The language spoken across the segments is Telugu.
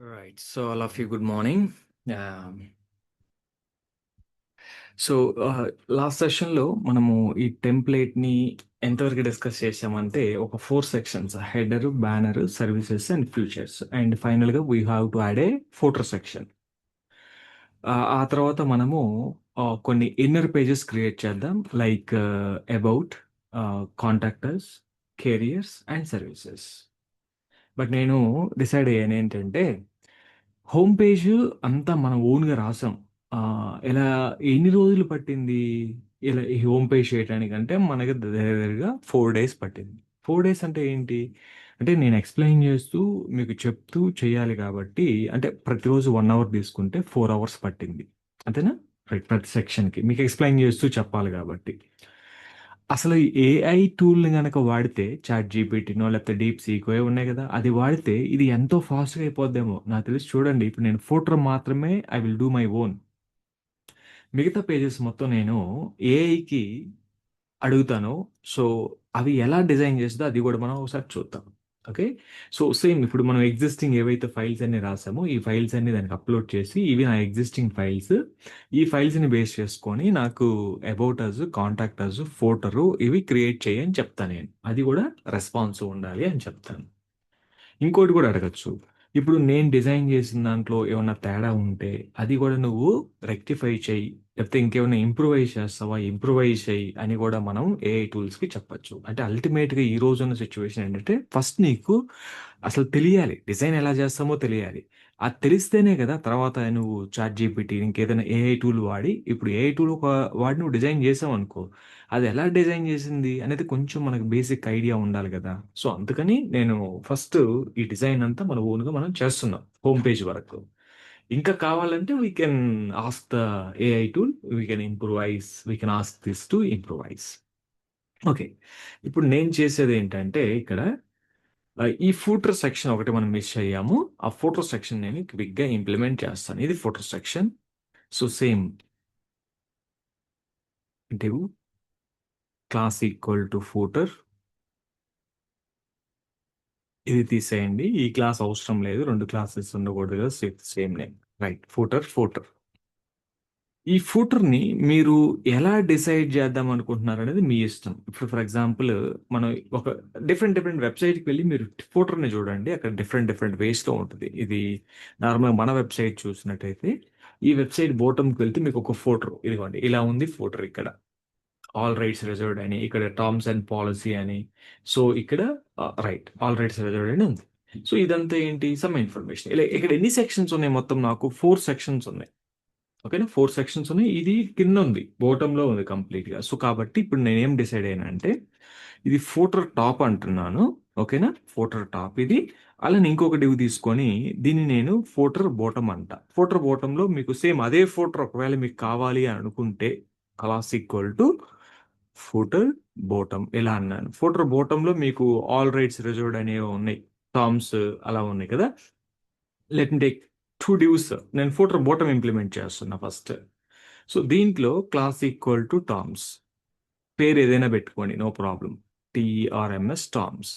Right. So all of you, good morning. Um, so last సెషన్లో మనము ఈ టెంప్లేట్ని ఎంతవరకు డిస్కస్ చేసామంటే ఒక 4 sections: header, banner, services and futures. And ఫైనల్గా we have to add a photo section. ఆ తర్వాత మనము కొన్ని ఇన్నర్ పేజెస్ క్రియేట్ చేద్దాం, like about, contactors, careers and services. But నేను డిసైడ్ అయ్యాను ఏంటంటే హోమ్ పేజ్ అంతా మనం ఓన్‌గా రాసాం. ఇలా ఎన్ని రోజులు పట్టింది? ఇలా ఈ హోమ్ పేజ్ చేయటానికంటే మనకి దగ్గర దగ్గరగా 4 డేస్ పట్టింది. 4 డేస్ అంటే ఏంటి? అంటే నేను ఎక్స్‌ప్లెయిన్ చేస్తూ, మీకు చెప్తూ చేయాలి కాబట్టి, అంటే ప్రతిరోజు 1 అవర్ తీసుకుంటే 4 అవర్స్ పట్టింది. అంతేనా? రైట్. ప్రతి సెక్షన్‌కి మీకు ఎక్స్‌ప్లెయిన్ చేస్తూ చెప్పాలి కాబట్టి. అసలు ఈ ఏఐ టూల్‌ని గనక వాడితే, చాట్ జీపీటీనో లేకపోతే డీప్ సీకో ఏవో ఉన్నాయి కదా! అది వాడితే ఇది ఎంతో ఫాస్ట్‌గా అయిపోద్దేమో. నాకు తెలిసి చూడండి, ఇప్పుడు నేను ఫోటో మాత్రమే I will do my own. మిగతా పేజెస్ మొత్తం నేను ఏఐకి అడుగుతాను. సో, అవి ఎలా డిజైన్ చేస్తదో అది గూడా మనం ఒకసారి చూద్దాం. ఓకే. సో, సేమ్ ఇప్పుడు మనం ఎగ్జిస్టింగ్ ఏవైతే ఫైల్స్ అన్నీ రాసామో, ఈ ఫైల్స్ అన్నీ దానికి అప్‌లోడ్ చేసి, ఇవి నా ఎగ్జిస్టింగ్ ఫైల్స్. ఈ ఫైల్స్‌ని బేస్ చేసుకొని నాకు అబౌట్ అస్, కాంటాక్ట్ అస్, ఫోటరు ఇవి క్రియేట్ చెయ్యి అని చెప్తా నేను. అది గూడా రెస్పాన్సివ్ ఉండాలి అని చెప్తాను. ఇంకోటి కూడా అడగొచ్చు. ఇప్పుడు నేను డిజైన్ చేసిన దాంట్లో ఏమన్నా తేడా ఉంటే, అది కూడా నువ్వు రెక్టిఫై చెయ్యి. లేకపోతే ఇంకేమైనా ఇంప్రూవైజ్ చేస్తావా? ఇంప్రూవైజ్ చెయ్యి అని కూడా మనం ఏఐ టూల్స్‌కి చెప్పొచ్చు. అంటే అల్టిమేట్‌గా ఈ రోజున్న సిట్యుయేషన్ ఏంటంటే, ఫస్ట్ నీకు అసలు తెలియాలి. డిజైన్ ఎలా చేస్తామో తెలియాలి. అది తెలిస్తేనే కదా తర్వాత నువ్వు చాట్ జీపీటీ, ఇంకేదైనా ఏఐ టూల్ వాడి, ఇప్పుడు ఏఐ టూల్ వాడి నువ్వు డిజైన్ చేసావనుకో, అది ఎలా డిజైన్ చేసింది అనేది కొంచెం మనకు బేసిక్ ఐడియా ఉండాలి గదా! సో, అందుకని నేను ఫస్ట్ ఈ డిజైన్ అంతా మన ఓన్‌గా మనం చేస్తున్నాం హోమ్ పేజ్ వరకు. ఇంకా కావాలంటే we can ask the AI tool, we can improvise, we can ask this to improvise. Okay. ఇప్పుడు నేను చేసేదేంటంటే ఇక్కడ ఈ ఫూటర్ సెక్షన్ ఒకటి మనం మిస్ అయ్యాము. ఆ ఫూటర్ సెక్షన్ నేను క్విక్‌గా ఇంప్లిమెంట్ చేస్తాను. ఇది footer section. So, same div class equal to footer. ఇది తీసేయండి. ఈ క్లాస్ అవసరం లేదు. 2 క్లాసెస్ ఉండకూడదు కదా! Same name. రైట్. ఫూటర్. ఈ ఫూటర్‌ని మీరు ఎలా డిసైడ్ చేద్దాం అనుకుంటున్నారనేది మీ ఇష్టం. ఇప్పుడు ఫర్ ఎగ్జాంపుల్ మనం ఒక డిఫరెంట్ వెబ్‌సైట్‌కి వెళ్లి మీరు ఫూటర్‌ని చూడండి. అక్కడ డిఫరెంట్ వేస్‌లో ఉంటది. ఇది నార్మల్‌గా మన వెబ్‌సైట్ చూసినట్టయితే, ఈ వెబ్‌సైట్ బాటమ్‌కి వెళ్తే మీకు ఒక ఫూటర్ ఇదిగోండి. ఇలా ఉంది ఫూటర్ ఇక్కడ. ఆల్ రైట్స్ రిజర్వ్డ్ అని, ఇక్కడ టర్మ్స్ అండ్ పాలిసీ అని. సో, ఇక్కడ రైట్. ఆల్ రైట్స్ రిజర్వ్డ్ అని ఉంది. సో, ఇదంతా ఏంటి? Some information. ఇలా ఇక్కడ ఎన్ని సెక్షన్స్ ఉన్నాయి మొత్తం నాకు? 4 సెక్షన్స్ ఉన్నాయి. ఓకేనా? 4 సెక్షన్స్ ఉన్నాయి. ఇది కిందుంది. బాటమ్‌లో ఉంది కంప్లీట్‌గా. సో, కాబట్టి ఇప్పుడు నేనేం డిసైడ్ అయ్యానంటే, ఇది ఫూటర్ టాప్ అంటున్నాను. ఓకేనా? ఫూటర్ టాప్ ఇది. అలానే ఇంకొక డివ్ తీసుకొని, దీన్ని నేను ఫూటర్ బాటమ్ అంటా. ఫూటర్ బాటమ్‌లో మీకు సేమ్ అదే ఫూటర్ ఒకవేళ మీకు కావాలి అని అనుకుంటే, class equal to footer bottom ఇలా అన్నాను. ఫూటర్ బాటమ్‌లో మీకు ఆల్ రైట్స్ రిజర్వ్డ్ అనేవి ఉన్నాయి. టర్మ్స్ అలా ఉన్నాయి కదా! Let me take 2 divs. నేను ఫూటర్ బాటమ్ ఇంప్లిమెంట్ చేస్తున్నా ఫస్ట్. సో, దీంట్లో క్లాస్ ఈక్వల్ టు టర్మ్స్. పేరు ఏదైనా పెట్టుకోండి. No problem. TRMS terms.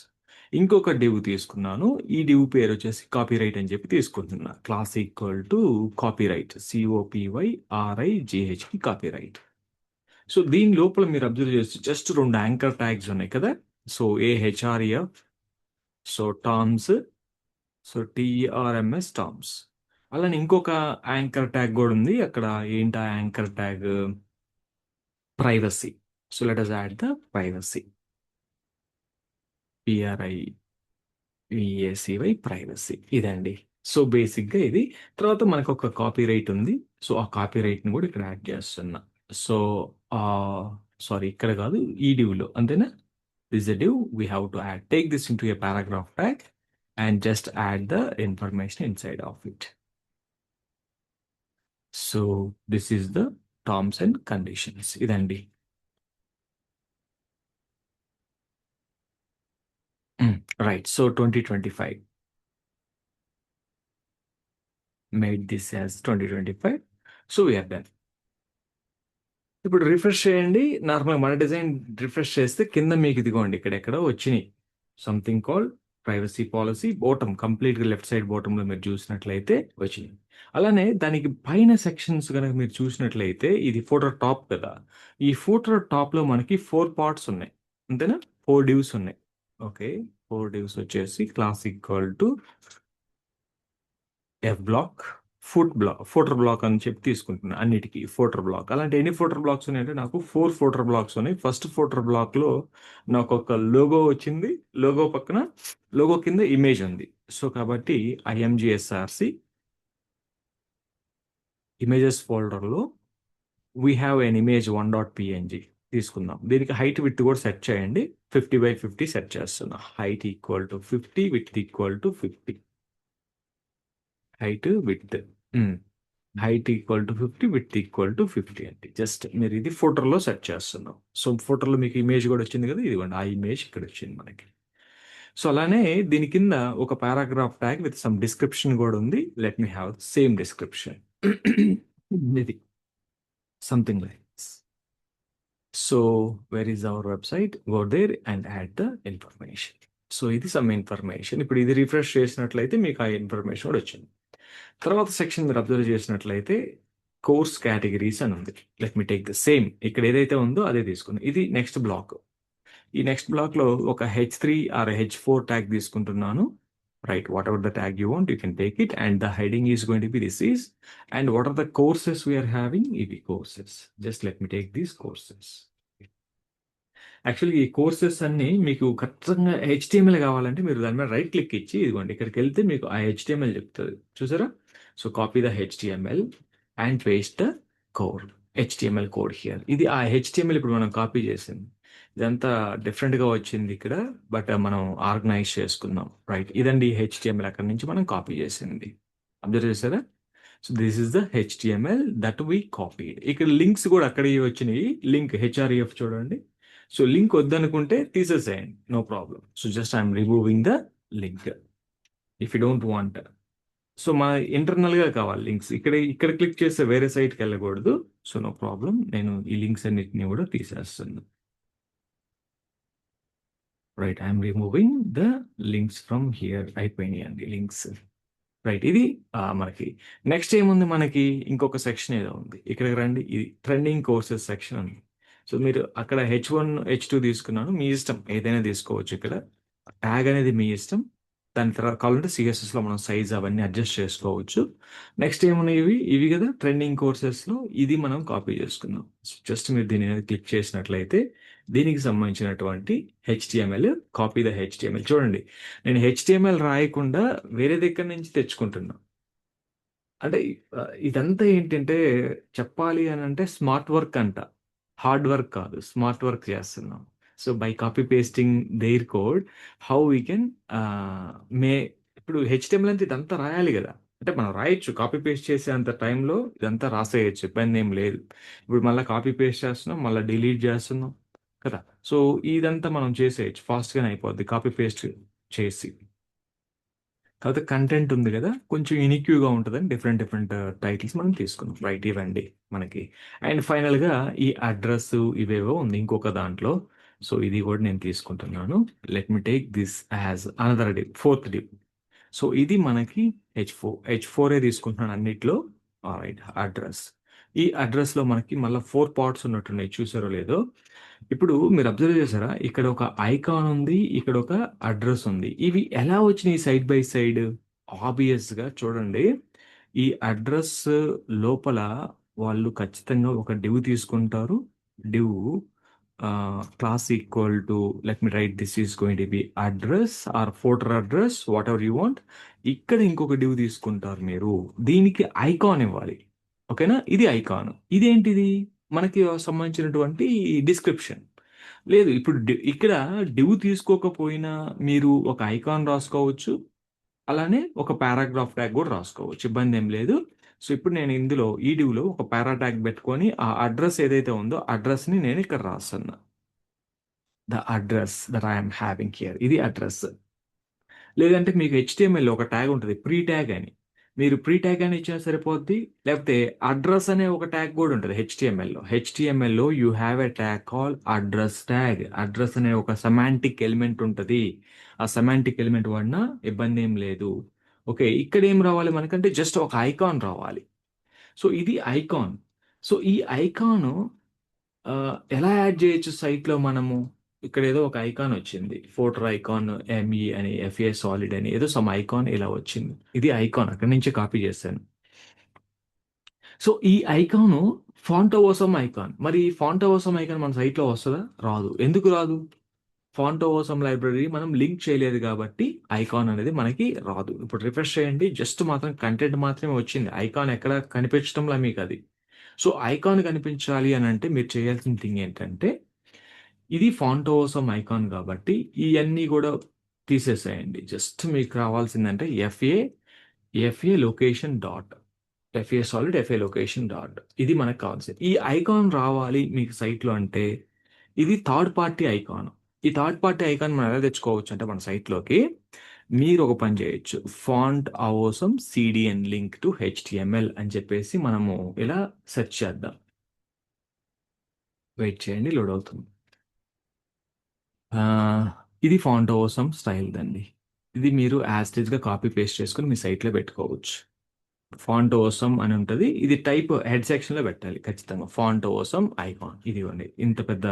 ఇంకొక డివ్ తీసుకున్నాను. ఈ డివ్ పేరొచ్చేసి కాపీరైట్ అని చెప్పి తీసుకుంటున్నా. Class equal to copyright. COPYRIGHT copyright. So, దీని లోపల మీరు అబ్జర్వ్ చేస్తే జస్ట్ 2 యాంకర్ ట్యాగ్స్ ఉన్నాయి కదా! So, AHRF, so, terms, so, TRMS terms. అలానే ఇంకొక యాంకర్ ట్యాగ్ గూడా ఉంది. అక్కడ ఏంటా anchor tag? Privacy. So, let us add the privacy. Privacy ఇదండి. సో, బేసిక్‌గా ఇది. తర్వాత మనకొక కాపీరైట్ ఉంది. సో, ఆ కాపీరైట్‌ని గూడా ఇక్కడ యాడ్ చేస్తున్నా. సో, ఆహ్, సారీ ఇక్కడ గాదు. ఈ డివ్‌లో అంతేనా? This the div we have to add. Take this into a paragraph tag and just add the information inside of it. So, this is the terms and conditions ఇదండి. Right. So, 2025 made this as 2025. So, we are done. ఇప్పుడు రిఫ్రెష్ చేయండి. నార్మల్‌గా మన డిజైన్ రిఫ్రెష్ చేస్తే కింద మీకు ఇదిగోండి ఇక్కడెక్కడో వచ్చినియి. Something called privacy policy bottom కంప్లీట్‌గా లెఫ్ట్ సైడ్ బాటమ్‌లో మీరు చూసినట్లయితే వచ్చింది. అలానే దానికి పైన సెక్షన్స్ గనక మీరు చూసినట్లయితే ఇది ఫూటర్ టాప్ కదా! ఈ ఫూటర్ టాప్‌లో మనకి 4 పార్ట్స్ ఉన్నాయి. అంతేనా? 4 డివ్స్ ఉన్నాయి. ఓకే. 4 డివ్స్ వచ్చేసి class equal to F block, footer block అని చెప్పి తీసుకుంటున్నా అన్నిటికి ఫూటర్ బ్లాక్. అలాంటి ఎన్ని ఫూటర్ బ్లాక్స్ ఉన్నాయంటే నాకు 4 ఫూటర్ బ్లాక్స్ ఉన్నాయి. ఫస్ట్ ఫూటర్ బ్లాక్‌లో నాకొక లోగో వచ్చింది. లోగో పక్కన లోగో కింద ఇమేజ్ ఉంది. సో, కాబట్టి ఐఎంజీఎస్ఆర్‌సి ఇమేజెస్ ఫోల్డర్‌లో we have an image 1.png తీసుకుందాం. దీనికి హైట్, విడ్త్ కూడా సెట్ చేయండి. 50/50 సెట్ చేస్తున్నా. Height equal to 50, width equal to 50. Height, width. Hmm. Height equal to 50, width equal to 50 అండి. జస్ట్ మీరు ఇది ఫుటర్‌లో సెట్ చేస్తున్నాం. సో, ఫుటర్‌లో మీకు ఇమేజ్ కూడా వచ్చింది కదా! ఇదిగోండి ఆ ఇమేజ్ ఇక్కడ వచ్చింది మనకి. సో, అలానే దీని కింద ఒక paragraph tag with some description కూడా ఉంది. Let me have same description. ఇది something like this. So, where is our website? Go there and add the information. So, ఇది సమ్ ఇన్ఫర్మేషన్. ఇప్పుడు ఇది రిఫ్రెష్ చేసినట్లయితే మీకు ఆ ఇన్ఫర్మేషన్ కూడా వచ్చింది. తర్వాత సెక్షన్ మీరు అబ్జర్వ్ చేసినట్లయితే కోర్స్ కేటగిరీస్ అని ఉంది. Let me take the same ఇక్కడ ఏదైతే ఉందో అదే తీసుకుందాం. ఇది నెక్స్ట్ బ్లాక్. ఈ నెక్స్ట్ బ్లాక్‌లో ఒక హెచ్3 ఆర్ హెచ్4 ట్యాగ్ తీసుకుంటున్నాను. Right. Whatever the tag you want you can take it and the heading is going to B this is and what are the courses we are having? ఇవి courses. Just let me take these courses. యాక్చువల్‌గా ఈ కోర్సెస్ అన్నీ మీకు ఖచ్చితంగా హెచ్‌టీఎంఎల్ కావాలంటే మీరు దాని మీద రైట్ క్లిక్ ఇచ్చి ఇదిగోండి ఇక్కడికెళ్తే మీకు ఆ హెచ్‌టీఎంఎల్ చెప్తది. చూసారా? So, copy the HTML and paste the code. HTML code here. ఇది ఆ హెచ్‌టీఎంఎల్ ఇప్పుడు మనం కాపీ చేసింది. ఇదంతా డిఫరెంట్‌గా వచ్చింది ఇక్కడ. బట్ మనం ఆర్గనైజ్ చేసుకుందాం. రైట్. ఇదండి హెచ్‌టీఎంఎల్ అక్కడి నుంచి మనం కాపీ చేసింది. అబ్జర్వ్ చేసారా? So, this is the HTML that we copied. ఇక్కడ లింక్స్ కూడా అక్కడివి వచ్చినాయి. లింక్ హెచ్ఆర్‌ఈఎఫ్ చూడండి. సో, లింక్ వద్దనుకుంటే తీసేసేయండి. No problem. So, just I'm removing the link. If you don't want. So, మన ఇంటర్నల్‌గా కావాలి లింక్స్. ఇక్కడ క్లిక్ చేస్తే వేరే సైట్‌కెళ్ళకూడదు. So, no problem. నేను ఈ లింక్స్ అన్నిటిని కూడా తీసేస్తున్నా. Right. I'm removing the links from here. అయిపోయినాయండి లింక్స్. రైట్. ఇది మనకి నెక్స్ట్ ఏముంది మనకి ఇంకొక సెక్షన్ ఏదో ఉంది. ఇక్కడికి రండి. ఇది ట్రెండింగ్ కోర్సెస్ సెక్షన్ ఉంది. సో, మీరు అక్కడ హెచ్1, హెచ్2 తీసుకున్నాను. మీ ఇష్టం ఏదైనా తీసుకోవచ్చు ఇక్కడ. ట్యాగ్ అనేది మీ ఇష్టం. దాని తర్వాత కావాలంటే సీఎస్ఎస్‌లో మనం సైజ్ అవన్నీ అడ్జస్ట్ చేసుకోవచ్చు. నెక్స్ట్ ఏమున్నాయి ఇవి? ఇవి కదా ట్రెండింగ్ కోర్సెస్‌లో ఇది మనం కాపీ చేసుకుందాం. జస్ట్ మీరు దీని మీద క్లిక్ చేసినట్లయితే దీనికి సంబంధించినటువంటి హెచ్‌టీఎంఎల్ కాపీ ద హెచ్‌టీఎంఎల్ చూడండి. నేను హెచ్‌టీఎంఎల్ రాయకుండా వేరే దగ్గర నుంచి తెచ్చుకుంటున్నా. అంటే ఇదంతా ఏంటంటే చెప్పాలి అనంటే స్మార్ట్ వర్క్ అంట. హార్డ్ వర్క్ కాదు. స్మార్ట్ వర్క్ చేస్తున్నాం. So, by copy pasting there code how we can ah, may ఇప్పుడు హెచ్‌టీఎంఎల్ అంటే ఇదంతా రాయాలి గదా! అంటే మనం రాయొచ్చు. కాపీ పేస్ట్ చేసే అంత టైంలో ఇదంతా రాసేయొచ్చు. ఇబ్బందేం లేదు. ఇప్పుడు మళ్ళా కాపీ పేస్ట్ చేస్తున్నాం. మళ్ళా డిలీట్ చేస్తున్నాం కదా! సో, ఇదంతా మనం చేసేయొచ్చు. ఫాస్ట్‌గానే అయిపోద్ది కాపీ పేస్ట్ చేసి. కాపోతే కంటెంట్ ఉంది గదా! కొంచెం యూనిక్‌గా ఉంటదని డిఫరెంట్ డిఫరెంట్ టైటిల్స్ మనం తీసుకున్నాం. రైట్ ఇవండి మనకి. అండ్ ఫైనల్‌గా ఈ అడ్రెస్సు ఇవేవో ఉంది ఇంకొక దాంట్లో. సో, ఇది గూడా నేను తీసుకుంటున్నాను. Let me take this as another div, fourth div. So, ఇది మనకి హెచ్4 తీసుకుంటున్నాను అన్నిట్లో. ఆల్రైట్. అడ్రెస్. ఈ అడ్రెస్‌లో మనకి మళ్ళా 4 పార్ట్స్ ఉన్నట్టున్నాయి. చూసారో లేదో? ఇప్పుడు మీరు అబ్జర్వ్ చేసారా? ఇక్కడ ఒక ఐకాన్ ఉంది. ఇక్కడ ఒక అడ్రెస్ ఉంది. ఇవి ఎలా వచ్చినాయి సైడ్ బై సైడ్? ఆబ్వియస్‌గా చూడండి. ఈ అడ్రెస్ లోపల వాళ్ళు ఖచ్చితంగా ఒక డివ్ తీసుకుంటారు. Div class equal to let me right this is going to B address are folder address whatever you want. ఇక్కడ ఇంకొక డివ్ తీసుకుంటారు మీరు. దీనికి ఐకాన్ ఇవ్వాలి. ఓకేనా? ఇది ఐకాన్. ఇదేంటిది? మనకి సంబంధించినటువంటి డిస్క్రిప్షన్. లేదు ఇప్పుడు ఇక్కడ డివ్ తీసుకోకపోయినా మీరు ఒక ఐకాన్ రాసుకోవచ్చు. అలానే ఒక పారాగ్రాఫ్ ట్యాగ్ కూడా రాసుకోవచ్చు. ఇబ్బందేం లేదు. సో, ఇప్పుడు నేను ఇందులో ఈ డివ్‌లో ఒక పారా ట్యాగ్ పెట్టుకొని ఆ అడ్రెస్ ఏదైతే ఉందో అడ్రెస్‌ని నేను ఇక్కడ రాస్తున్నా. The address that I am having here. ఇది అడ్రెస్. లేదంటే మీకు హెచ్‌టీఎంఎల్‌లో ఒక ట్యాగ్ ఉంటది. ప్రీ ట్యాగ్ అని. మీరు ప్రీ ట్యాగ్ అని ఇచ్చినా సరిపోద్ది. లేకపోతే అడ్రస్ అనే ఒక ట్యాగ్ కూడా ఉంటుంది హెచ్టిఎంఎల్లో. హెచ్టిఎంఎల్లో you have a tag call address tag. Address అనే ఒక సెమాంటిక్ ఎలిమెంట్ ఉంటుంది. ఆ సెమాంటిక్ ఎలిమెంట్ వాడినా ఇబ్బంది ఏం లేదు. ఓకే, ఇక్కడ ఏం రావాలి మనకంటే జస్ట్ ఒక ఐకాన్ రావాలి. సో ఇది ఐకాన్. సో ఈ ఐకాన్ ఎలా యాడ్ చేయొచ్చు సైట్లో మనము? ఇక్కడ ఏదో ఒక ఐకాన్ వచ్చింది, ఫోటర్ ఐకాన్ ఎంఈ అని ఎఫ్ఏ సాలిడ్ అని ఏదో సమ్ ఐకాన్ ఇలా వచ్చింది. ఇది ఐకాన్, అక్కడి నుంచి కాపీ చేశాను. సో ఈ ఐకాను ఫాంటోవోసమ్ ఐకాన్. మరి ఫాంటోవోసమ్ ఐకాన్ మన సైట్లో వస్తుందా? రాదు. ఎందుకు రాదు? ఫాంటోవోసమ్ లైబ్రరీ మనం లింక్ చేయలేదు కాబట్టి ఐకాన్ అనేది మనకి రాదు. ఇప్పుడు రిఫ్రెష్ చేయండి, జస్ట్ మాత్రం కంటెంట్ మాత్రమే వచ్చింది, ఐకాన్ ఎక్కడ కనిపించడంలా మీకు అది. సో ఐకాన్ కనిపించాలి అని అంటే మీరు చేయాల్సిన థింగ్ ఏంటంటే, ఇది ఫాంటోవోసమ్ ఐకాన్ కాబట్టి ఇవన్నీ కూడా తీసేసేయండి. జస్ట్ మీకు రావాల్సిందంటే FA location dot, FA solid FA location dot, ఇది మనకు కావాల్సింది. ఈ ఐకాన్ రావాలి మీకు సైట్లో అంటే ఇది థర్డ్ పార్టీ ఐకాన్. ఈ థర్డ్ పార్టీ ఐకాన్ మనం ఎలా తెచ్చుకోవచ్చు అంటే మన సైట్లోకి మీరు ఒక పని చేయొచ్చు. Font awesome CDN link to HTML అని చెప్పేసి మనము ఇలా సెర్చ్ చేద్దాం. వెయిట్ చేయండి, లోడ్ అవుతుంది. ఆ, ఇది ఫాంట్ అవోసమ్ స్టైల్ దండి. ఇది మీరు యాస్టేజ్గా కాపీ పేస్ట్ చేసుకుని మీ సైట్లో పెట్టుకోవచ్చు. ఫాంట్ ఓసమ్ అని ఉంటుంది. ఇది టైప్ హెడ్ సెక్షన్లో పెట్టాలి ఖచ్చితంగా. ఫాంట్ ఓసమ్ ఐకాన్ ఇదిగోండి, ఇంత పెద్ద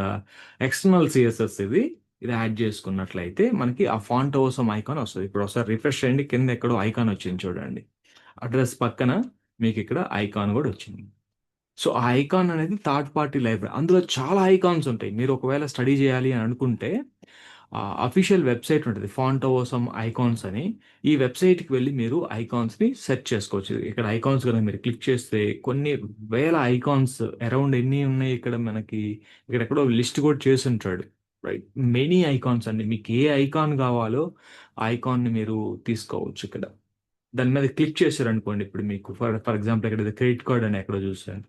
ఎక్స్టర్నల్ సిఎస్ఎస్ ఇది. ఇది యాడ్ చేసుకున్నట్లయితే మనకి ఆ ఫాంట్ ఓసమ్ ఐకాన్ వస్తుంది. ఇప్పుడు ఒకసారి రిఫ్రెష్ చేయండి, కింద ఎక్కడో ఐకాన్ వచ్చింది చూడండి. అడ్రస్ పక్కన మీకు ఇక్కడ ఐకాన్ కూడా వచ్చింది. సో ఆ ఐకాన్ అనేది థర్డ్ పార్టీ లైబ్రరీ. అందులో చాలా ఐకాన్స్ ఉంటాయి. మీరు ఒకవేళ స్టడీ చేయాలి అని అనుకుంటే అఫీషియల్ వెబ్సైట్ ఉంటుంది, ఫాంటోవోసమ్ ఐకాన్స్ అని. ఈ వెబ్సైట్కి వెళ్ళి మీరు ఐకాన్స్ని సెర్చ్ చేసుకోవచ్చు. ఇక్కడ ఐకాన్స్ కనుక మీరు క్లిక్ చేస్తే కొన్ని వేల ఐకాన్స్ అరౌండ్ ఎన్ని ఉన్నాయి ఇక్కడ మనకి, ఇక్కడెక్కడో లిస్ట్ కూడా చేసి ఉంటాడు. రైట్, మెనీ ఐకాన్స్ అండి. మీకు ఏ ఐకాన్ కావాలో ఆ ఐకాన్ని మీరు తీసుకోవచ్చు. ఇక్కడ దాని మీద క్లిక్ చేశారనుకోండి, ఇప్పుడు మీకు ఫర్ ఎగ్జాంపుల్ ఇక్కడ క్రెడిట్ కార్డ్ అని ఎక్కడో చూసాను,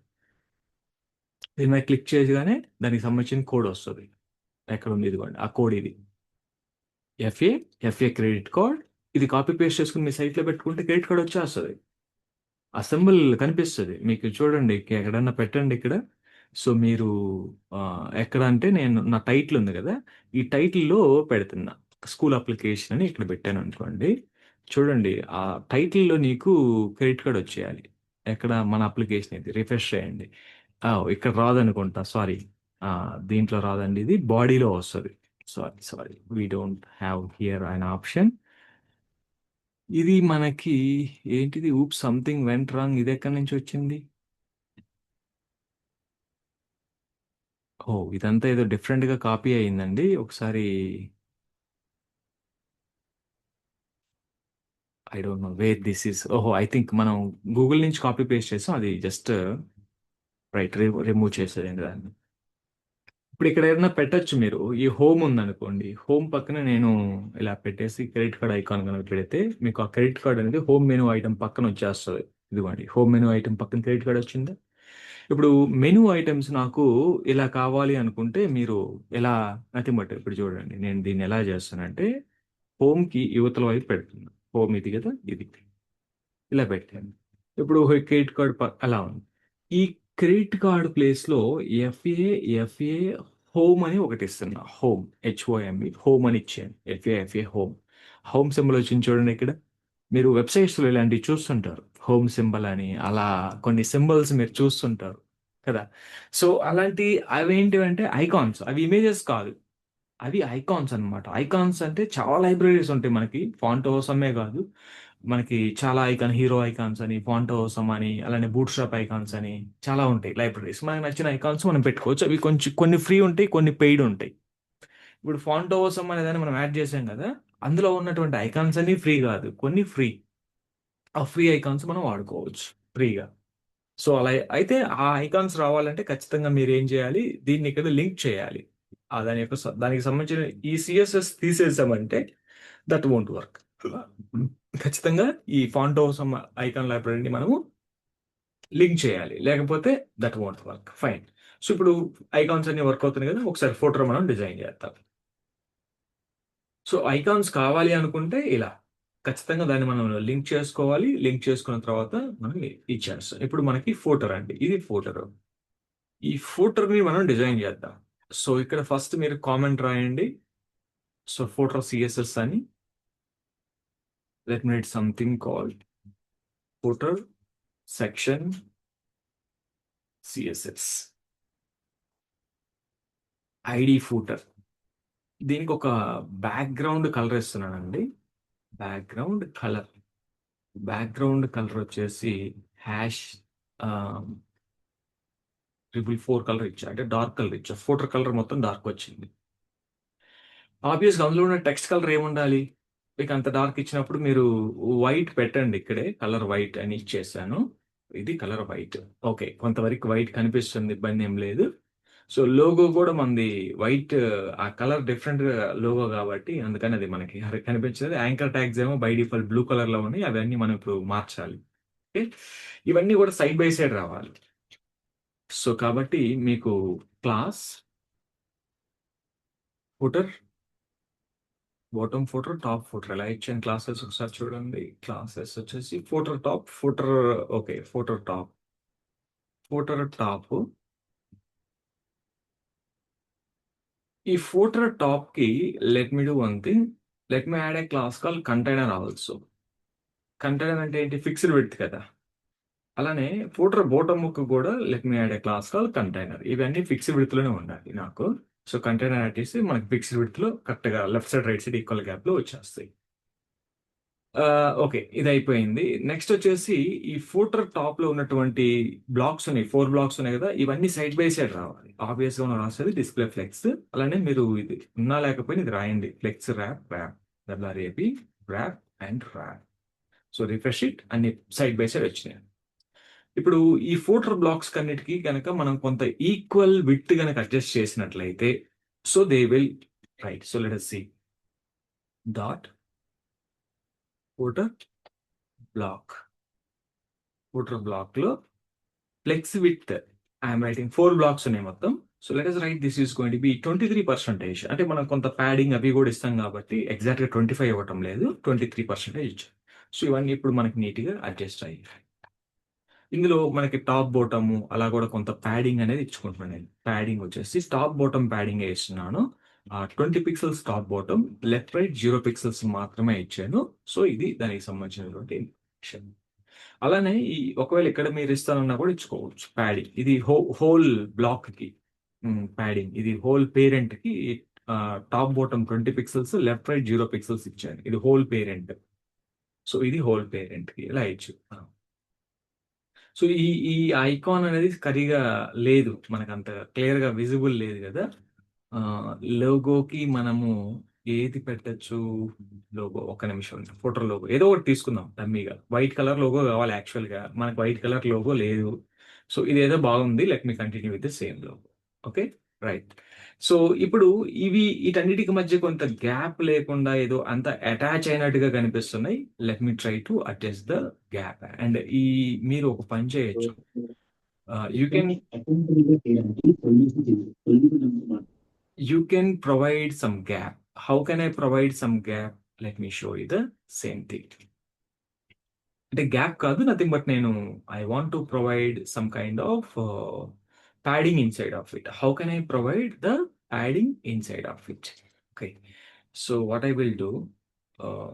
దీని మీద క్లిక్ చేయగానే దానికి సంబంధించిన కోడ్ వస్తుంది. ఎక్కడ ఉంది? ఇదిగోండి ఆ కోడ్ ఇది, ఎఫ్ఏ ఎఫ్ఏ క్రెడిట్ కార్డ్. ఇది కాపీ పేస్ట్ చేసుకుని మీ సైట్లో పెట్టుకుంటే క్రెడిట్ కార్డ్ వచ్చేస్తుంది. ఆ సింబల్ కనిపిస్తుంది మీకు, చూడండి ఎక్కడన్నా పెట్టండి ఇక్కడ. సో మీరు ఎక్కడ అంటే నేను నా టైటిల్ ఉంది కదా, ఈ టైటిల్లో పెడుతున్నా స్కూల్ అప్లికేషన్ అని ఇక్కడ పెట్టాను అనుకోండి. చూడండి ఆ టైటిల్లో నీకు క్రెడిట్ కార్డ్ వచ్చేయాలి. ఎక్కడ? మన అప్లికేషన్ ఇది. రిఫ్రెష్ చేయండి. ఇక్కడ రాదనుకుంటా, సారీ. దీంట్లో రాదండి, ఇది బాడీలో వస్తుంది. Sorry, we don't have here an option. ఇది మనకి ఏంటిది? ఊప్ సంథింగ్ వెంట్ రాంగ్. ఇది ఎక్కడి నుంచి వచ్చింది? ఓ, ఇదంతా ఏదో డిఫరెంట్గా కాపీ అయ్యిందండి. ఒకసారి I don't know where this is. ఓహో, ఐ థింక్ మనం గూగుల్ నుంచి కాపీ పేస్ట్ చేసాం, అది జస్ట్ రైట్ రిమూవ్ చేసేదండి దాన్ని. ఇప్పుడు ఇక్కడ ఏదైనా పెట్టొచ్చు మీరు. ఈ హోమ్ ఉందనుకోండి, హోమ్ పక్కన నేను ఇలా పెట్టేసి క్రెడిట్ కార్డ్ ఐకాన్ కనుక పెడితే మీకు ఆ క్రెడిట్ కార్డ్ అనేది హోమ్ మెనూ ఐటమ్ పక్కన వచ్చేస్తుంది. ఇదిగోండి, హోమ్ మెనూ ఐటమ్ పక్కన క్రెడిట్ కార్డ్ వచ్చిందా? ఇప్పుడు మెనూ ఐటమ్స్ నాకు ఇలా కావాలి అనుకుంటే మీరు ఎలా, నథింగ్ బట్ ఇప్పుడు చూడండి నేను దీన్ని ఎలా చేస్తానంటే హోమ్కి యువతల వైపు పెడుతున్నాను. హోమ్ ఇది కదా, ఇది ఇలా పెట్టాను. ఇప్పుడు క్రెడిట్ కార్డ్ అలా ఉంది. ఈ క్రెడిట్ కార్డ్ ప్లేస్లో ఎఫ్ఏ ఎఫ్ఏ హోమ్ అని ఒకటి ఇస్తున్నా. హోమ్ హెచ్ఓఎంఈ హోమ్ అని ఇచ్చాను. FA home. హోమ్ సింబల్ వచ్చింది చూడండి ఇక్కడ. మీరు వెబ్సైట్స్లో ఇలాంటివి చూస్తుంటారు, హోమ్ సింబల్ అని అలా కొన్ని సింబల్స్ మీరు చూస్తుంటారు కదా. సో అలాంటి అవేంటివంటే ఐకాన్స్, అవి ఇమేజెస్ కాదు, అవి ఐకాన్స్ అన్నమాట. ఐకాన్స్ అంటే చాలా లైబ్రరీస్ ఉంటాయి మనకి. ఫాంట్ అవసరమే కాదు, మనకి చాలా ఐకాన్, హీరో ఐకాన్స్ అని, ఫాంట్ అవసరం అని, అలానే బూట్ స్ట్రాప్ ఐకాన్స్ అని చాలా ఉంటాయి లైబ్రరీస్. మనకు నచ్చిన ఐకాన్స్ మనం పెట్టుకోవచ్చు. అవి కొంచెం కొన్ని ఫ్రీ ఉంటాయి, కొన్ని పెయిడ్ ఉంటాయి. ఇప్పుడు ఫాంట్ అవసరం అనేదాన్ని మనం యాడ్ చేసాం కదా, అందులో ఉన్నటువంటి ఐకాన్స్ అన్ని ఫ్రీ కాదు, కొన్ని ఫ్రీ. ఆ ఫ్రీ ఐకాన్స్ మనం వాడుకోవచ్చు ఫ్రీగా. సో అలా అయితే ఆ ఐకాన్స్ రావాలంటే ఖచ్చితంగా మీరు ఏం చేయాలి? దీన్ని ఇక్కడ లింక్ చేయాలి. దాని యొక్క దానికి సంబంధించిన ఈ సిఎస్ఎస్ తీసేసామంటే దట్ వోంట్ వర్క్. ఖచ్చితంగా ఈ ఫాంట్ అవసరం ఐకాన్ లైబ్రరీని మనము లింక్ చేయాలి, లేకపోతే that won't work. Fine. So ఇప్పుడు ఐకాన్స్ అన్ని వర్క్ అవుతున్నాయి కదా, ఒకసారి ఫోటో మనం డిజైన్ చేద్దాం. సో ఐకాన్స్ కావాలి అనుకుంటే ఇలా ఖచ్చితంగా దాన్ని మనం లింక్ చేసుకోవాలి. లింక్ చేసుకున్న తర్వాత మనం ఇచ్చేస్తాం. ఇప్పుడు మనకి ఫూటర్ అండి. ఇది ఫూటర్. ఈ ఫూటర్‌ని మనం డిజైన్ చేద్దాం. సో, ఇక్కడ ఫస్ట్ మీరు కామెంట్ రాయండి. సో, ఫూటర్ సీఎస్ఎస్ అని. Let me write something called footer section CSS. ID footer. దీనికి ఒక బ్యాక్‌గ్రౌండ్ కలర్ ఇస్తున్నానండి. Background colour. బ్యాక్‌గ్రౌండ్ కలర్ వచ్చేసి హాష్ ఆహ్, 444 కలర్ ఇచ్చా. అంటే డార్క్ కలర్ ఇచ్చా. ఫూటర్ కలర్ మొత్తం డార్క్ వచ్చింది. ఆబ్వియస్‌గా అందులో ఉన్న టెక్స్ట్ కలర్ ఏముండాలి? మీకు అంత డార్క్ ఇచ్చినప్పుడు మీరు వైట్ పెట్టండి ఇక్కడే. కలర్ వైట్ అని ఇచ్చేసాను. ఇది కలర్ వైట్. ఓకే. కొంతవరకు వైట్ కనిపిస్తుంది. ఇబ్బందేం లేదు. సో, లోగో గూడా మనది వైట్, ఆ కలర్ డిఫరెంట్‌గా లోగో గాబట్టి అందుకని అది మనకి కనిపించలేదు. యాంకర్ ట్యాగ్స్ ఏమో బై డిఫాల్ట్ బ్లూ కలర్‌లో ఉన్నాయి. అవన్నీ మనం ఇప్పుడు మార్చాలి. ఓకే. ఇవన్నీ గూడా సైడ్ బై సైడ్ రావాలి. సో, కాబట్టి మీకు class, footer, bottom footer, top footer ఎలా ఇచ్చాను క్లాసెస్ ఒకసారి చూడండి. క్లాసెస్ వచ్చేసి footer top, footer okay. Footer top, footer top. ఈ ఫూటర్ టాప్‌కి let me do one thing. Let me add a class called container also. Container అంటే ఏంటి? ఫిక్స్డ్ విడ్త్ కదా! అలానే ఫూటర్ బాటమ్‌కి కూడా let me add a class called container. ఇవన్నీ ఫిక్స్డ్ విడ్త్‌లోనే ఉండాలి నాకు. సో, కంటైనర్ యాడ్ చేసి మనకి ఫిక్స్డ్ విడ్త్‌లో కరెక్ట్‌గా left side, right side equal గ్యాప్‌లో వచ్చేస్తాయి. ఓకే. ఇదయిపోయింది. నెక్స్ట్ వచ్చేసి ఈ ఫూటర్ టాప్‌లో ఉన్నటువంటి బ్లాక్స్ ఉన్నాయి. 4 బ్లాక్స్ ఉన్నాయి గదా! ఇవన్నీ సైడ్ బై సైడ్ రావాలి. ఆబ్వియస్‌గా మనం రాసేది డిస్‌ప్లే ఫ్లెక్స్. అలానే మీరు ఇది ఉన్నా లేకపోయినా ఇది రాయండి. Flex wrap, wrap, W R A P, wrap and wrap. So, refresh it అన్ని సైడ్ బై సైడ్ వచ్చినాయి. ఇప్పుడు ఈ ఫూటర్ బ్లాక్స్ కన్నిటికి గనక మనం కొంత ఈక్వల్ విడ్త్ గనక అడ్జస్ట్ చేసినట్లయితే so, they will right. So, let us see. Dot footer block. Footer బ్లాక్‌లో flex width I'm writing 4 blocks ఉన్నాయి మొత్తం. So, let us write this is going to be 23% అంటే మనం కొంత పాడింగ్ అవి గూడా ఇస్తాం గాబట్టి ఎగ్జాక్ట్‌గా 25 ఇవ్వటం లేదు. 23% ఇచ్చాం. సో, ఇవన్నీ ఇప్పుడు మనకి నీట్‌గా అడ్జస్ట్ అయ్యాయి. ఇందులో మనకి టాప్, బాటము అలా గూడా కొంత పాడింగ్ అనేది ఇచ్చుకుంటున్నాను నేను. పాడింగ్ వచ్చేసి టాప్, బాటమ్ పాడింగే ఇస్తున్నాను. 20 pixels top, bottom, left, right 0 pixels మాత్రమే ఇచ్చాను. సో, ఇది దానికి సంబంధించినటువంటి ఇన్ఫర్మేషన్. అలానే ఒకవేళ ఇక్కడ మీరు ఇస్తానన్నా కూడా ఇచ్చుకోవచ్చు ప్యాడింగ్. ఇది హోల్ బ్లాక్‌కి ప్యాడింగ్. ఇది హోల్ పేరెంట్‌కి top, bottom 20 pixels, left, right 0 pixels ఇచ్చాను. ఇది హోల్ పేరెంట్. సో, ఇది హోల్ పేరెంట్‌కి ఇలా ఇచ్చు. సో, ఈ ఈ ఐకాన్ అనేది సరిగ్గా లేదు. మనకంత క్లియర్‌గా విజిబుల్ లేదు గదా! ఆహ్, లోగోకి మనము ఏది పెట్టొచ్చు? లోగో ఒక్క నిమిషం. ఫోటో లోగో ఏదో ఒకటి తీసుకుందాం డమ్మీగా. వైట్ కలర్ లోగో కావాలి యాక్చువల్‌గా. మనకు వైట్ కలర్ లోగో లేదు. సో, ఇదేదో బాగుంది. Let me continue with the same logo. Okay. Right. So, ఇప్పుడు వీటన్నిటికి మధ్య కొంత గ్యాప్ లేకుండా ఏదో అంత అటాచ్ అయినట్టుగా కనిపిస్తున్నాయి. Let me try to adjust the gap. And మీరు ఒక పని చేయొచ్చు. You can provide some gap. How can I provide some gap? Let me show you the same thing. అంటే గ్యాప్ కాదు, నథింగ్ బట్ నేను I want to provide some kind of padding inside of it. How can I provide the padding inside of it? Okay. So what I will do,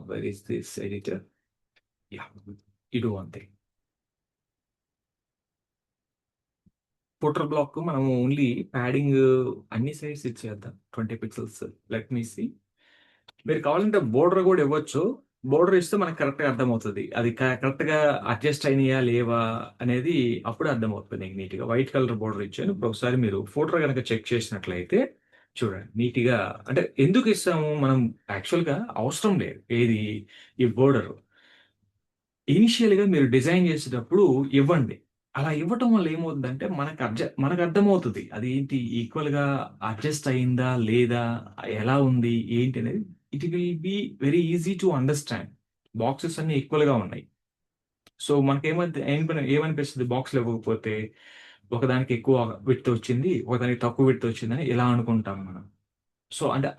where is this editor? Yeah, you do one thing. Footer block మనం ఓన్లీ ప్యాడింగ్ అన్ని సైడ్స్ ఇచ్చేద్దాం. 20 పిక్సెల్స్. Let me see. మీరు కావాలంటే బోర్డర్ కూడా ఇవ్వచ్చు. బోర్డర్ ఇస్తే మనకు కరెక్ట్‌గా అర్థమవుతది. అది కరెక్ట్‌గా అడ్జస్ట్ అయినాయా లేవా అనేది అప్పుడే అర్థమవుతుంది నీకు నీట్‌గా. వైట్ కలర్ బోర్డర్ ఇచ్చాను. ఇప్పుడు ఒకసారి మీరు ఫోటో గనక చెక్ చేసినట్లయితే చూడండి నీట్‌గా. అంటే ఎందుకు ఇస్తాము మనం? యాక్చువల్‌గా అవసరం లేదు. ఏది ఈ బోర్డర్. ఇనిషియల్‌గా మీరు డిజైన్ చేసేటప్పుడు ఇవ్వండి. అలా ఇవ్వటం వల్ల ఏమవుతుందంటే మనకు అర్థమవుతది. అదేంటి ఈక్వల్‌గా అడ్జస్ట్ అయిందా? లేదా? ఎలా ఉంది? ఏంటి అనేది it will be very easy to understand. Boxes అన్నీ ఈక్వల్‌గా ఉన్నాయి. సో, ఏమనిపిస్తది బాక్స్‌లో ఇవ్వకపోతే, ఒకదానికి ఎక్కువ విడ్త్ వచ్చింది, ఒకదానికి తక్కువ విడ్త్ వచ్చిందని ఇలా అనుకుంటాం మనం. సో, అంటే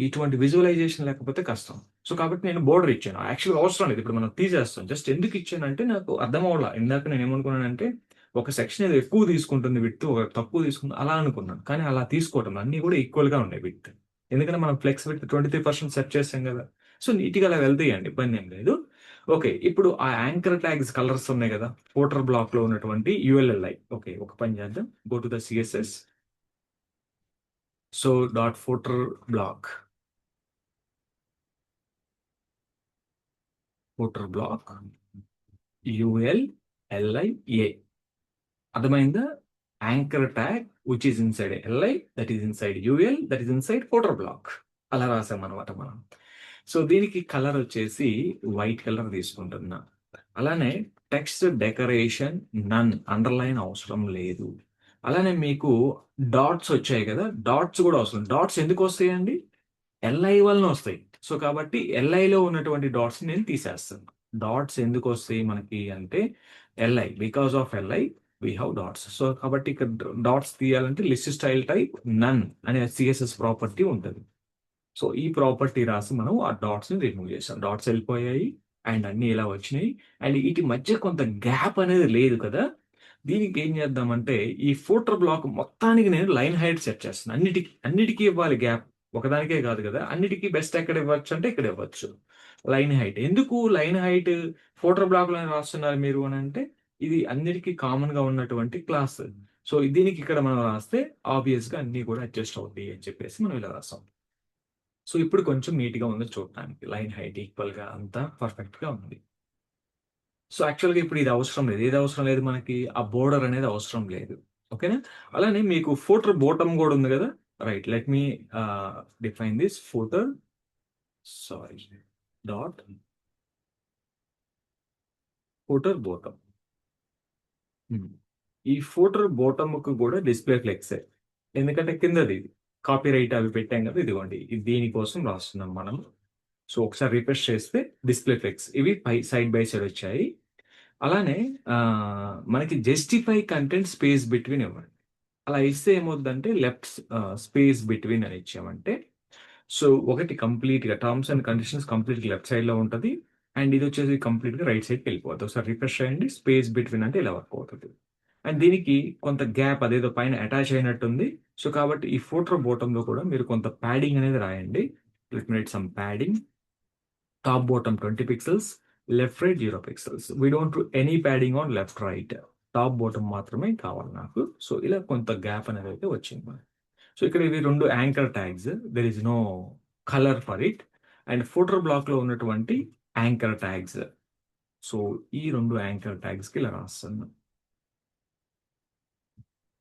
ఇటువంటి విజువలైజేషన్ లేకపోతే కష్టం. సో కాబట్టి నేను బోర్డర్ ఇచ్చాను. యాక్చువల్‌గా అవసరం లేదు. ఇప్పుడు మనం తీసేస్తాం. జస్ట్ ఎందుకు ఇచ్చానంటే నాకు అర్థం అవ్వలా. ఇందాక నేను ఏమనుకున్నానంటే ఒక సెక్షన్ ఏదో ఎక్కువ తీసుకుంటుంది విడ్త్, ఒక తక్కువ తీసుకుంది అలా అనుకున్నాను. కానీ అలా తీసుకోవటం అన్నీ కూడా ఈక్వల్‌గా ఉన్నాయి విడ్త్. ఎందుకంటే మనం ఫ్లెక్స్ విడ్త్ 23% సెట్ చేసాం కదా! సో నీట్‌గా అలా వెళ్తాయండి. ఇబ్బందేం లేదు. ఓకే. ఇప్పుడు ఆ యాంకర్ ట్యాగ్స్ కలర్స్ ఉన్నాయి కదా! ఫూటర్ బ్లాక్‌లో ఉన్నటువంటి యూఎల్ఎల్ఐ. ఓకే. ఒక పని చేద్దాం. Go to the CSS. So dot footer block. Footer block UL LI A. అర్థమైందా? Anchor tag which is inside LI, that is inside UL, that is inside footer block. అలా రాసామన్నమాట మనం. సో దీనికి కలర్ వచ్చేసి వైట్ కలర్ తీసుకుంటున్నా. అలానే టెక్స్ట్ డెకరేషన్ నన్, అండర్లైన్ అవసరం లేదు. అలానే మీకు డాట్స్ వచ్చాయి కదా! డాట్స్ కూడా అవసరం. డాట్స్ ఎందుకు వస్తాయండి? ఎల్ఐ వలన వస్తాయి. సో కాబట్టి ఎల్ఐలో ఉన్నటువంటి డాట్స్ నేను తీసేస్తాను. డాట్స్ ఎందుకు వస్తాయి మనకి అంటే LI, because of LI we have dots. So కాబట్టి ఇక్కడ డాట్స్ తీయాలంటే లిస్ట్ స్టైల్ టైప్ నన్ అనే సిఎస్ఎస్ ప్రాపర్టీ ఉంటుంది. సో ఈ ప్రాపర్టీ రాసి మనం ఆ డాట్స్ ని రిమూవ్ చేసాం. డాట్స్ వెళ్ళిపోయాయి అండ్ అన్ని ఇలా వచ్చినాయి. అండ్ వీటి మధ్య కొంత గ్యాప్ అనేది లేదు కదా! దీనికి ఏం చేద్దామంటే ఈ ఫూటర్ బ్లాక్ మొత్తానికి నేను లైన్ హైట్ సెట్ చేస్తాను. అన్నిటికీ ఇవ్వాలి గ్యాప్. ఒకదానికే కాదు కదా! అన్నిటికీ బెస్ట్ ఎక్కడ ఇవ్వచ్చు అంటే ఇక్కడ ఇవ్వచ్చు. Line height. ఎందుకు లైన్ హైట్ ఫూటర్ బ్లాక్‌లోనే రాస్తున్నారు మీరు అనంటే ఇది అన్నిటికీ కామన్‌గా ఉన్నటువంటి క్లాస్. సో దీనికి ఇక్కడ మనం రాస్తే ఆబ్వియస్‌గా అన్నీ కూడా అడ్జస్ట్ అవుతాయి అని చెప్పేసి మనం ఇలా రాసాం. సో ఇప్పుడు కొంచెం నీట్‌గా ఉంది చూడటానికి. లైన్ హైట్ ఈక్వల్‌గా అంతా పర్ఫెక్ట్‌గా ఉంది. సో యాక్చువల్‌గా ఇప్పుడు ఇది అవసరం లేదు. ఏది అవసరం లేదు మనకి? ఆ బోర్డర్ అనేది అవసరం లేదు. ఓకేనా? అలానే మీకు ఫూటర్ బాటమ్ గూడా ఉంది గదా! Right. Let me define this footer sorry dot footer bottom. హ్మ్. ఈ ఫూటర్ బాటమ్‌కి గూడా డిస్‌ప్లే ఫ్లెక్సే. ఎందుకంటే కిందది కాపీరైట్ అవి పెట్టాం గదా! ఇదిగోండి. ఇది దీనికోసం రాస్తున్నాం మనం. సో ఒకసారి రిఫ్రెష్ చేస్తే డిస్‌ప్లే ఫ్లెక్స్ ఇవి సైడ్ బై సైడ్ వచ్చాయి. అలానే మనకి జస్టిఫై కంటెంట్ స్పేస్ బిట్వీన్ ఇవ్వండి. అలా ఇస్తే ఏమవుద్దంటే స్పేస్ బిట్వీన్ అని ఇచ్చామంటే సో ఒకటి కంప్లీట్‌గా టర్మ్స్ అండ్ కండిషన్స్ కంప్లీట్‌గా లెఫ్ట్ సైడ్‌లో ఉంటది. అండ్ ఇదొచ్చేసి కంప్లీట్‌గా రైట్ సైడ్‌కి వెళ్ళిపోద్ది. ఒకసారి రిఫ్రెష్ చేయండి. స్పేస్ బిట్వీన్ అంటే ఇలా వర్క్ అవుతది. అండ్ దీనికి కొంత గ్యాప్ అదేదో పైన అటాచ్ అయినట్టుంది. సో కాబట్టి ఈ ఫూటర్ బాటమ్‌లో కూడా మీరు కొంత ప్యాడింగ్ అనేది రాయండి. Let me write some padding. Top bottom 20 pixels, left right 0 pixels. We don't do any padding on left right. Top bottom మాత్రమే కావాలి నాకు. సో ఇలా కొంత గ్యాప్ అనేది అయితే వచ్చింది మనకి. సో ఇక్కడ ఇవి 2 anchor tags. There is no colour for it. And footer బ్లాక్‌లో ఉన్నటువంటి యాంకర్ ట్యాగ్స్. సో ఈ 2 యాంకర్ ట్యాగ్స్‌కి ఇలా రాస్తున్నాను.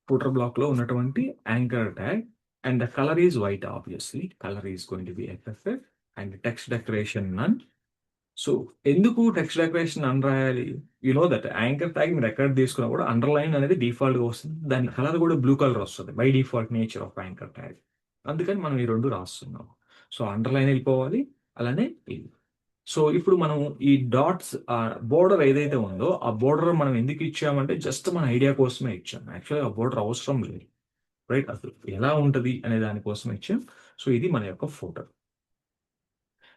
ఫూటర్ బ్లాక్‌లో ఉన్నటువంటి anchor tag and the colour is white obviously. Colour is going to be FFF and text decoration none. So ఎందుకు టెక్స్ట్ డెకరేషన్ అని రాయాలి? You know that anchor tag మీరు ఎక్కడ తీసుకున్నా కూడా అండర్‌లైన్ అనేది డిఫాల్ట్‌గా వస్తుంది. దాని కలర్ కూడా బ్లూ కలర్ వస్తది. By default nature of anchor tag. అందుకని మనం ఈ 2 రాస్తున్నాం. సో అండర్‌లైన్ వెళ్ళిపోవాలి. అలానే ఇది. సో ఇప్పుడు మనం ఈ డాట్స్ బోర్డర్ ఏదైతే ఉందో ఆ బోర్డర్ మనం ఎందుకు ఇచ్చామంటే జస్ట్ మన ఐడియా కోసమే ఇచ్చాం. యాక్చువల్‌గా ఆ బోర్డర్ అవసరం లేదు. రైట్? అసలు ఎలా ఉంటది అనే దాని కోసం ఇచ్చాం. సో ఇది మన యొక్క ఫోటో.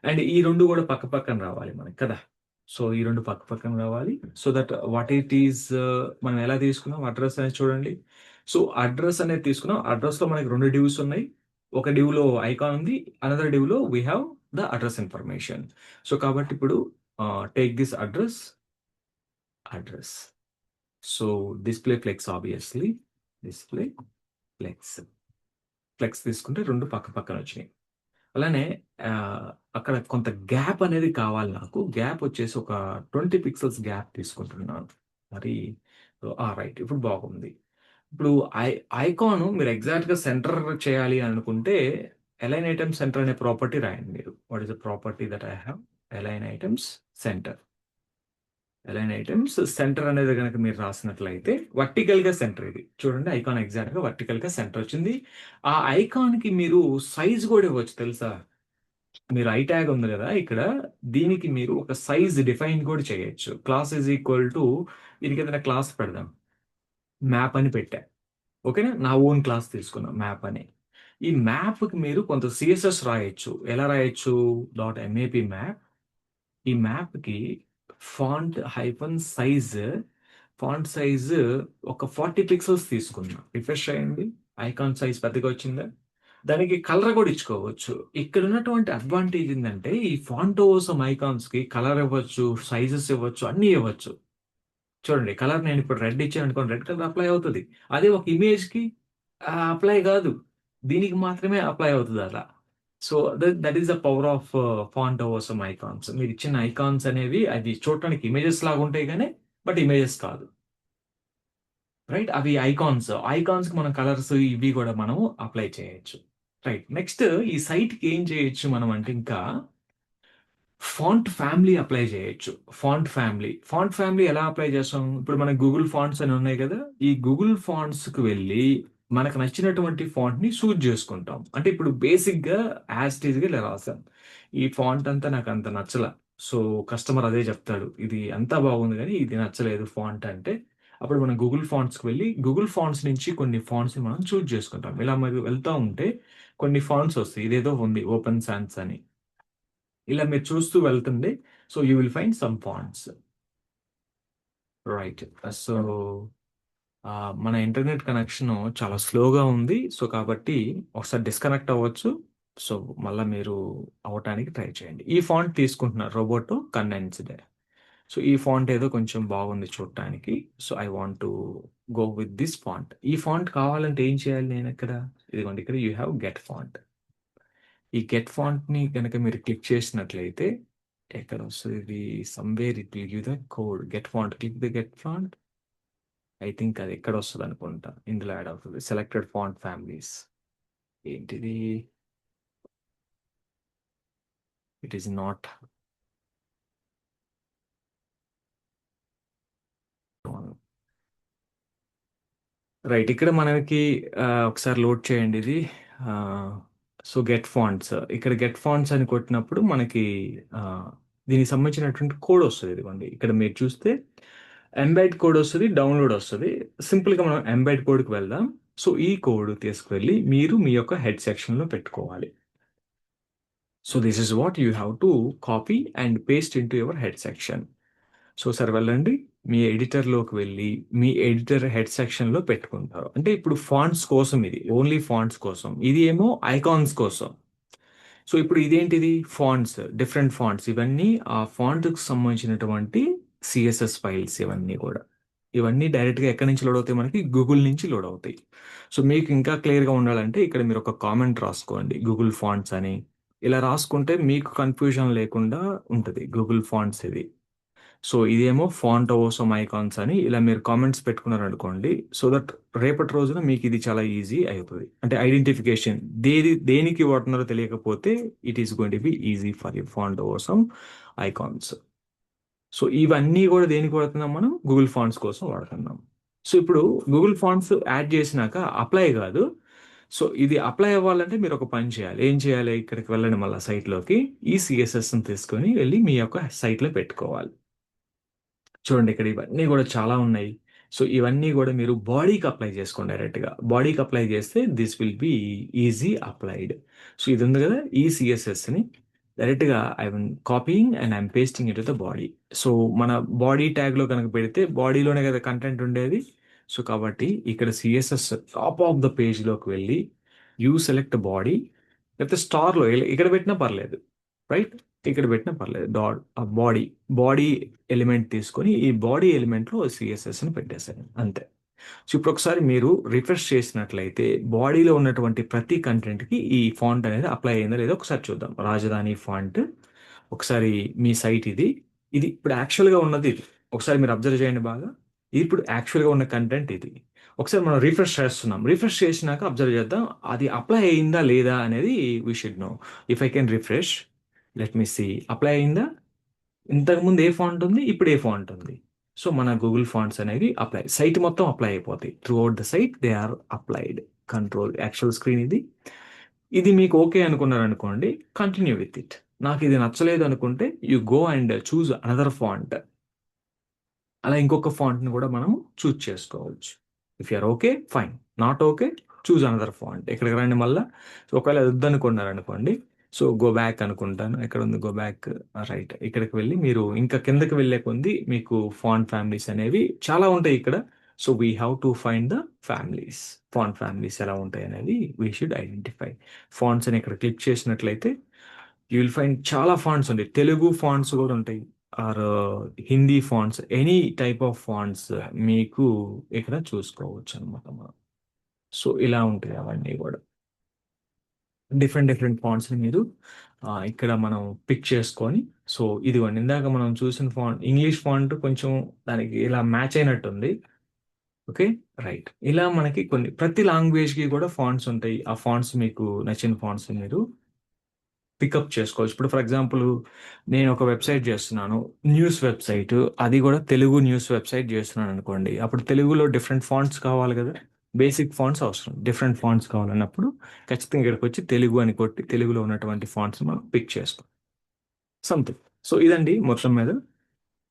అండ్ ఈ 2 గూడా పక్క పక్కన రావాలి మనకి కదా! సో ఈ 2 పక్క పక్కన రావాలి. So that what it is మనం ఎలా తీసుకున్నాం అడ్రెస్ అనేది చూడండి. సో అడ్రెస్ అనేది తీసుకున్నాం. అడ్రెస్‌లో మనకి 2 డివ్స్ ఉన్నాయి. ఒక డివ్‌లో ఐకాన్ ఉంది. అనదర్ డివ్‌లో we have the address information. So కాబట్టి ఇప్పుడు take this address. So display flex obviously. Display flex. Flex తీసుకుంటే 2 పక్క పక్కన వచ్చినాయి. అలానే అక్కడ కొంత గ్యాప్ అనేది కావాలి నాకు. గ్యాప్ వచ్చేసి ఒక 20 పిక్సెల్స్ గ్యాప్ తీసుకుంటున్నాను. మరి రైట్. ఇప్పుడు బాగుంది. ఇప్పుడు ఐ ఐకాన్ మీరు ఎగ్జాక్ట్‌గా సెంటర్ చేయాలి అనుకుంటే, అలైన్ ఐటెమ్స్ సెంటర్ అనే ప్రాపర్టీ రాయండి మీరు. What is the property that I have? Align items centre. Align items centre అనేది గనక మీరు రాసినట్లయితే వర్టికల్‌గా సెంటర్ ఇది. చూడండి ఐకాన్ ఎగ్జాక్ట్‌గా వర్టికల్‌గా సెంటర్ వచ్చింది. ఆ ఐకాన్‌కి మీరు సైజ్ గూడా ఇవ్వచ్చు తెలుసా? మీరు ఐ ట్యాగ్ ఉంది గదా! ఇక్కడ దీనికి మీరు ఒక సైజ్ డిఫైన్ కూడా చేయొచ్చు. క్లాస్ ఈజ్ ఈక్వల్ టు దీనికేదైనా క్లాస్ పెడదాం. మ్యాప్ అని పెట్టా. ఓకేనా? నా ఓన్ క్లాస్ తీసుకున్నా మ్యాప్ అని. ఈ మ్యాప్కి మీరు కొంత సిఎస్ఎస్ రాయొచ్చు. ఎలా రాయొచ్చు? .map map. ఈ మ్యాప్కి ఫాంట్ సైజ్ ఒక 40 పిక్సెల్స్ తీసుకున్నా. రిఫ్రెష్ చేయండి. ఐకాన్ సైజ్ పెద్దగా వచ్చిందా? దానికి కలర్ కూడా ఇచ్చుకోవచ్చు. ఇక్కడ ఉన్నటువంటి అడ్వాంటేజ్ ఏంటంటే ఈ ఫాంట్ కోసం ఐకాన్స్ కి కలర్ ఇవ్వచ్చు, సైజెస్ ఇవ్వచ్చు, అన్నీ ఇవ్వచ్చు. చూడండి, కలర్ నేను ఇప్పుడు రెడ్ ఇచ్చాను అనుకోండి, రెడ్ కలర్ అప్లై అవుతుంది. అదే ఒక ఇమేజ్ కి అప్లై కాదు. దీనికి మాత్రమే అప్లై అవుతుంది అలా. So that is the power of font over some icons. మీరు ఇచ్చిన ఐకాన్స్ అనేవి అవి చూడటానికి ఇమేజెస్ లాగా ఉంటాయి కానీ బట్ ఇమేజెస్ కాదు. రైట్, అవి ఐకాన్స్. ఐకాన్స్ కి మనం కలర్స్ ఇవి కూడా మనం అప్లై చేయొచ్చు. రైట్, నెక్స్ట్ ఈ సైట్ కి ఏం చేయొచ్చు మనం అంటే ఇంకా ఫాంట్ ఫ్యామిలీ అప్లై చేయొచ్చు. ఫాంట్ ఫ్యామిలీ ఎలా అప్లై చేస్తాం? ఇప్పుడు మన గూగుల్ ఫాంట్స్ అని ఉన్నాయి కదా, ఈ గూగుల్ ఫాంట్స్ కి వెళ్ళి మనకు నచ్చినటువంటి ఫాంట్ ని చూజ్ చేసుకుంటాం. అంటే ఇప్పుడు బేసిక్ గా యాజ్ టీజ్ గా ఇలా రాసాం. ఈ ఫాంట్ అంతా నాకు అంత నచ్చల. సో కస్టమర్ అదే చెప్తాడు, ఇది అంతా బాగుంది కానీ ఇది నచ్చలేదు ఫాంట్ అంటే. అప్పుడు మనం గూగుల్ ఫాంట్స్ కి వెళ్ళి గూగుల్ ఫాంట్స్ నుంచి కొన్ని ఫాంట్స్ ని మనం చూజ్ చేసుకుంటాం. ఇలా మీరు వెళ్తా ఉంటే కొన్ని ఫాంట్స్ వస్తాయి. ఇదేదో ఉంది ఓపెన్ సాన్స్ అని. ఇలా మీరు చూస్తూ వెళ్తుండే so you will find some fonts. Right. So మన ఇంటర్నెట్ కనెక్షన్ చాలా స్లోగా ఉంది. సో కాబట్టి ఒకసారి డిస్కనెక్ట్ అవ్వచ్చు. సో మళ్ళీ మీరు అవ్వటానికి ట్రై చేయండి. ఈ ఫాంట్ తీసుకుంటున్నారు, రోబోటో కండెన్స్డ్. సో ఈ ఫాంట్ ఏదో కొంచెం బాగుంది చూడటానికి. So I want to go with this font. ఈ ఫాంట్ కావాలంటే ఏం చేయాలి? నేను ఇక్కడ ఇదిగోండి, ఇక్కడ యూ హ్యావ్ గెట్ ఫాంట్. ఈ గెట్ ఫాంట్ ని కనుక మీరు క్లిక్ చేసినట్లయితే ఎక్కడ వస్తుంది ఇది? Somewhere it will give the code get font. Click the get font. I think అది ఎక్కడ వస్తుంది అనుకుంటా, ఇందులో యాడ్ అవుతుంది. Selected font families. ఏంటిది? It is not right. ఇక్కడ మనకి ఒకసారి లోడ్ చేయండి ఇది. సో గెట్ ఫాంట్స్, ఇక్కడ గెట్ ఫాంట్స్ అని కొట్టినప్పుడు మనకి ఆ, దీనికి సంబంధించినటువంటి కోడ్ వస్తుంది. ఇదిగోండి, ఇక్కడ మీరు చూస్తే ఎంబెడ్ కోడ్ వస్తుంది, డౌన్లోడ్ వస్తుంది. సింపుల్గా మనం ఎంబెడ్ కోడ్కి వెళ్దాం. సో ఈ కోడ్ తీసుకువెళ్ళి మీరు మీ యొక్క హెడ్ సెక్షన్లో పెట్టుకోవాలి. So this is what you have to copy and paste into your head section. So sir వెళ్ళండి, మీ ఎడిటర్లోకి వెళ్ళి మీ ఎడిటర్ హెడ్ సెక్షన్లో పెట్టుకుంటారు. అంటే ఇప్పుడు ఫాంట్స్ కోసం, ఇది ఓన్లీ ఫాంట్స్ కోసం, ఇది ఏమో ఐకాన్స్ కోసం. సో ఇప్పుడు ఇదేంటిది? Fonts, different fonts. ఇవన్నీ ఆ ఫాంట్కి సంబంధించినటువంటి సిఎస్ఎస్ ఫైల్స్. ఇవన్నీ డైరెక్ట్గా ఎక్కడి నుంచి లోడ్ అవుతాయి? మనకి గూగుల్ నుంచి లోడ్ అవుతాయి. సో మీకు ఇంకా క్లియర్గా ఉండాలంటే ఇక్కడ మీరు ఒక కామెంట్ రాసుకోండి, గూగుల్ ఫాంట్స్ అని. ఇలా రాసుకుంటే మీకు కన్ఫ్యూజన్ లేకుండా ఉంటుంది. గూగుల్ ఫాంట్స్ ఇది. సో ఇదేమో ఫాంట్ ఓసం ఐకాన్స్ అని ఇలా మీరు కామెంట్స్ పెట్టుకున్నారు అనుకోండి. సో దట్ రేపటి రోజున మీకు ఇది చాలా ఈజీ అవుతుంది. అంటే ఐడెంటిఫికేషన్ దేనికి వాడుతున్నారో తెలియకపోతే it is going to be easy for you font ఓసం icons. So ఇవన్నీ కూడా దేనికి వాడుతున్నాం? మనం గూగుల్ ఫాంట్స్ కోసం వాడుతున్నాం. సో ఇప్పుడు గూగుల్ ఫాంట్స్ యాడ్ చేసినాక అప్లై కాదు. సో ఇది అప్లై అవ్వాలంటే మీరు ఒక పని చేయాలి. ఏం చేయాలి? ఇక్కడికి వెళ్ళండి, మళ్ళీ సైట్లోకి ఈ సిఎస్ఎస్ని తీసుకొని వెళ్ళి మీ యొక్క సైట్లో పెట్టుకోవాలి. చూడండి, ఇక్కడ ఇవన్నీ కూడా చాలా ఉన్నాయి. సో ఇవన్నీ కూడా మీరు బాడీకి అప్లై చేసుకోండి. డైరెక్ట్గా బాడీకి అప్లై చేస్తే this will be easy applied. So ఇది ఉంది కదా, ఈ సిఎస్ఎస్ని డైరెక్ట్గా I'm copying and I'm pasting it the body. So మన బాడీ ట్యాగ్లో కనుక పెడితే బాడీలోనే కదా కంటెంట్ ఉండేది. సో కాబట్టి ఇక్కడ సిఎస్ఎస్ టాప్ ఆఫ్ ద పేజ్లోకి వెళ్ళి యూ సెలెక్ట్ బాడీ, లేకపోతే స్టార్లో ఇక్కడ పెట్టినా పర్లేదు. రైట్, ఇక్కడ పెట్టినా పర్లేదు. బాడీ బాడీ ఎలిమెంట్ తీసుకొని ఈ బాడీ ఎలిమెంట్లో సిఎస్ఎస్ని పెట్టేశాను అంతే. సో ఇప్పుడు ఒకసారి మీరు రిఫ్రెష్ చేసినట్లయితే బాడీలో ఉన్నటువంటి ప్రతి కంటెంట్కి ఈ ఫాంట్ అనేది అప్లై అయిందో లేదో ఒకసారి చూద్దాం. రాజధాని ఫాంట్. ఒకసారి మీ సైట్ ఇది. ఇది ఇప్పుడు యాక్చువల్గా ఉన్నది ఇది. ఒకసారి మీరు అబ్జర్వ్ చేయండి బాగా. ఇది ఇప్పుడు యాక్చువల్గా ఉన్న కంటెంట్ ఇది. ఒకసారి మనం రిఫ్రెష్ చేస్తున్నాం. రిఫ్రెష్ చేసినాక అబ్జర్వ్ చేద్దాం అది అప్లై అయిందా లేదా అనేది we should know. If I can refresh, let me see. Apply అయిందా? ఇంతకుముందు ఏ ఫాంట్ ఉంది, ఇప్పుడు ఏ ఫాంట్ ఉంది? సో మన గూగుల్ ఫాంట్స్ అనేవి అప్లై, సైట్ మొత్తం అప్లై అయిపోతాయి. Throughout the site they are applied. Control actual screen ఇది. ఇది మీకు ఓకే అనుకున్నారు అనుకోండి, కంటిన్యూ విత్ ఇట్. నాకు ఇది నచ్చలేదు అనుకుంటే you go and choose another font. అలా ఇంకొక ఫాంట్ని కూడా మనం చూజ్ చేసుకోవచ్చు. If you're okay, fine. Not okay, choose another font. ఇక్కడికి రండి మళ్ళా. సో ఒకవేళ అది వద్దనుకున్నారనుకోండి, సో గో బ్యాక్ అనుకుంటాను. ఎక్కడ ఉంది గో బ్యాక్? రైట్. ఇక్కడికి వెళ్ళి మీరు ఇంకా కిందకి వెళ్ళే కొంది మీకు ఫాంట్ ఫ్యామిలీస్ అనేవి చాలా ఉంటాయి ఇక్కడ. So we have to find the families. Font families ఎలా ఉంటాయి అనేది వీ షుడ్ ఐడెంటిఫై. ఫాంట్స్ అని ఇక్కడ క్లిక్ చేసినట్లయితే యూ విల్ ఫైండ్ చాలా ఫాంట్స్ ఉంటాయి. తెలుగు ఫాంట్స్ కూడా ఉంటాయి, or Hindi fonts, any type of fonts మీకు ఇక్కడ చూసుకోవచ్చు అనమాట మనం. సో ఇలా ఉంటాయి అవన్నీ కూడా. డిఫరెంట్ డిఫరెంట్ ఫాంట్స్ని మీరు ఇక్కడ మనం పిక్ చేసుకొని, సో ఇదిగోండి ఇందాక మనం చూసిన ఫాంట్ ఇంగ్లీష్ ఫాంట్ కొంచెం దానికి ఇలా మ్యాచ్ అయినట్టుంది. Okay, right. ఇలా మనకి కొన్ని ప్రతి లాంగ్వేజ్కి కూడా ఫాంట్స్ ఉంటాయి. ఆ ఫాంట్స్ మీకు నచ్చిన ఫాంట్స్ మీరు పికప్ చేసుకోవచ్చు. ఇప్పుడు ఫర్ ఎగ్జాంపుల్ నేను ఒక వెబ్సైట్ చేస్తున్నాను, న్యూస్ వెబ్సైట్, అది కూడా తెలుగు న్యూస్ వెబ్సైట్ చేస్తున్నాను అనుకోండి. అప్పుడు తెలుగులో డిఫరెంట్ ఫాంట్స్ కావాలి కదా, బేసిక్ ఫాంట్స్ అవసరం. డిఫరెంట్ ఫాంట్స్ కావాలన్నప్పుడు ఖచ్చితంగా ఇక్కడికి వచ్చి తెలుగు అని కొట్టి తెలుగులో ఉన్నటువంటి ఫాంట్స్ మనం పిక్ చేసుకోవాలి. సంథింగ్. సో ఇదండి మొత్తం మీద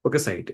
ఒక సైట్.